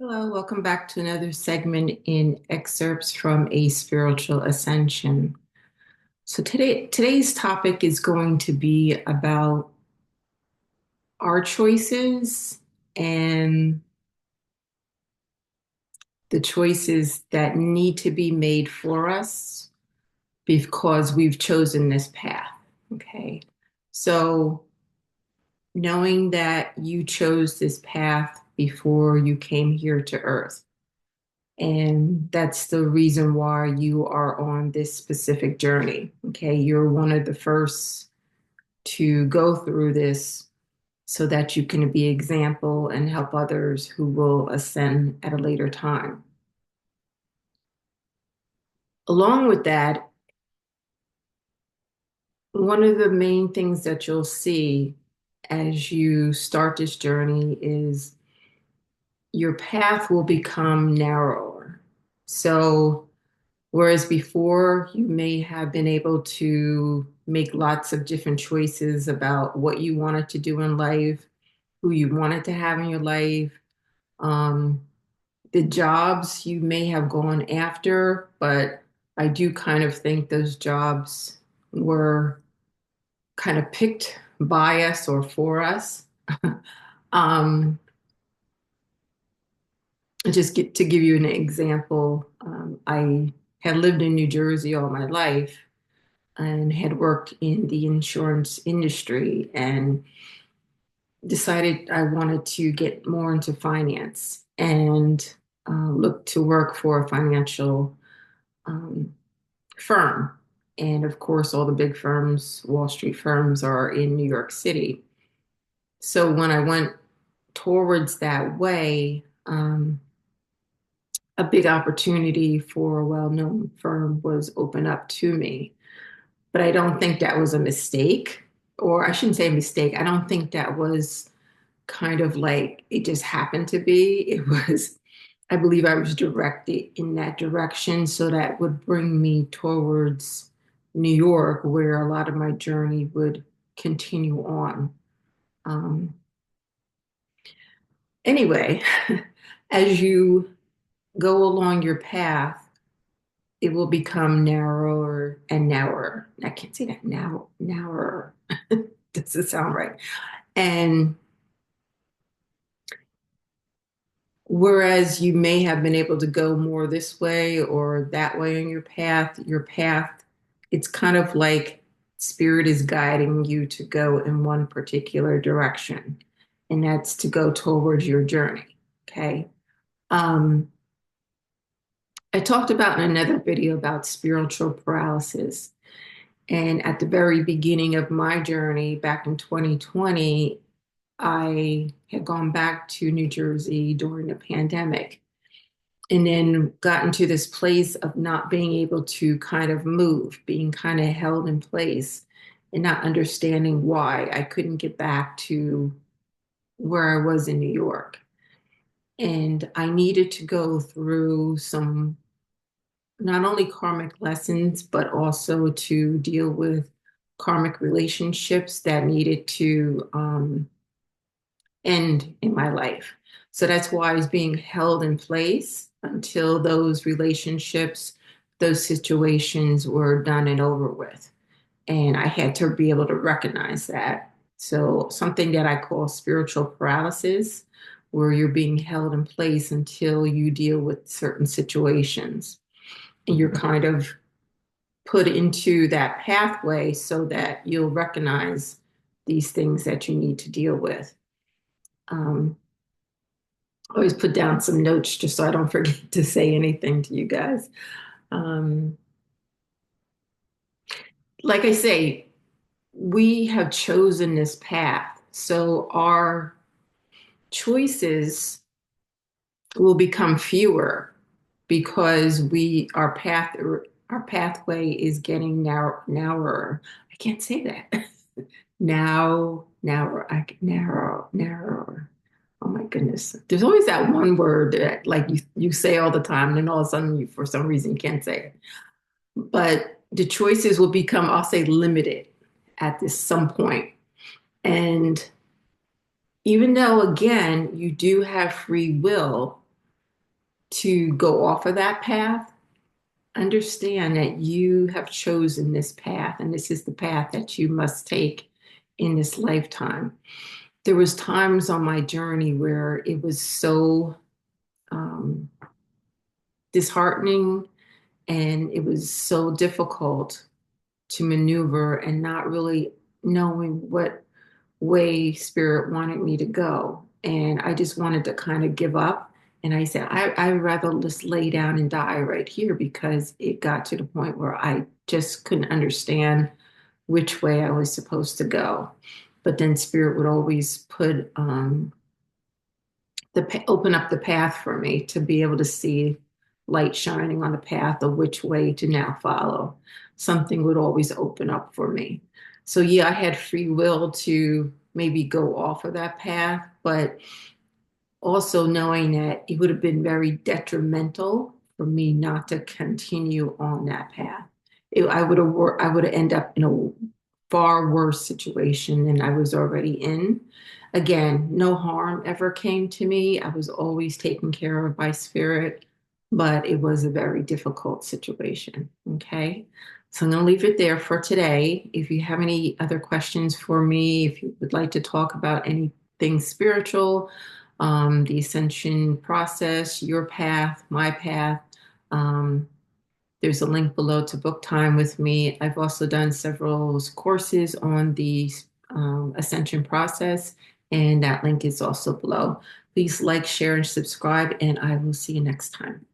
Hello, welcome back to another segment in excerpts from a spiritual ascension. So today's topic is going to be about our choices and the choices that need to be made for us because we've chosen this path. Okay. So knowing that you chose this path before you came here to Earth. And that's the reason why you are on this specific journey. Okay. You're one of the first to go through this so that you can be example and help others who will ascend at a later time. Along with that, one of the main things that you'll see as you start this journey is your path will become narrower. So whereas before, you may have been able to make lots of different choices about what you wanted to do in life, who you wanted to have in your life, um, the jobs you may have gone after, but I do kind of think those jobs were kind of picked by us or for us. um, just to give you an example, I had lived in New Jersey all my life and had worked in the insurance industry and decided I wanted to get more into finance and looked to work for a financial um, firm. And of course, all the big firms, Wall Street firms, are in New York City. So when I went towards that way, a big opportunity for a well-known firm was open up to me. But I don't think that was a mistake, or I shouldn't say a mistake. I don't think that was kind of like it just happened to be. It was, I believe I was directed in that direction so that would bring me towards New York, where a lot of my journey would continue on. Um, anyway, as you go along your path, it will become narrower and narrower. I can't say that now, narrower. Doesn't sound right. And whereas you may have been able to go more this way or that way on your path, it's kind of like spirit is guiding you to go in one particular direction, and that's to go towards your journey. Okay. Um, I talked about in another video about spiritual paralysis. And at the very beginning of my journey back in 2020, I had gone back to New Jersey during the pandemic and then gotten to this place of not being able to kind of move, being kind of held in place and not understanding why I couldn't get back to where I was in New York. And I needed to go through some not only karmic lessons, but also to deal with karmic relationships that needed to end in my life. So that's why I was being held in place until those relationships, those situations were done and over with. And I had to be able to recognize that. So something that I call spiritual paralysis, where you're being held in place until you deal with certain situations. And you're kind of put into that pathway so that you'll recognize these things that you need to deal with. Um, always put down some notes just so I don't forget to say anything to you guys. Um, like I say, we have chosen this path, so our choices will become fewer because our pathway is getting narrower. I can't say that. Narrower. Oh my goodness. There's always that one word that like you say all the time, and then all of a sudden you for some reason you can't say it. But the choices will become, I'll say, limited at this some point. And even though again you do have free will, to go off of that path, understand that you have chosen this path and this is the path that you must take in this lifetime. There was times on my journey where it was so um, disheartening and it was so difficult to maneuver and not really knowing what way spirit wanted me to go. And I just wanted to kind of give up. And I said, I'd rather just lay down and die right here because it got to the point where I just couldn't understand which way I was supposed to go. But then spirit would always put open up the path for me to be able to see light shining on the path of which way to now follow. Something would always open up for me. So yeah, I had free will to maybe go off of that path, but also knowing that it would have been very detrimental for me not to continue on that path. I would have ended up in a far worse situation than I was already in. Again, no harm ever came to me. I was always taken care of by spirit, but it was a very difficult situation. Okay. So I'm going to leave it there for today. If you have any other questions for me, if you would like to talk about anything spiritual, the ascension process, your path, my path. Um, there's a link below to book time with me. I've also done several courses on the ascension process, and that link is also below. Please like, share, and subscribe, and I will see you next time.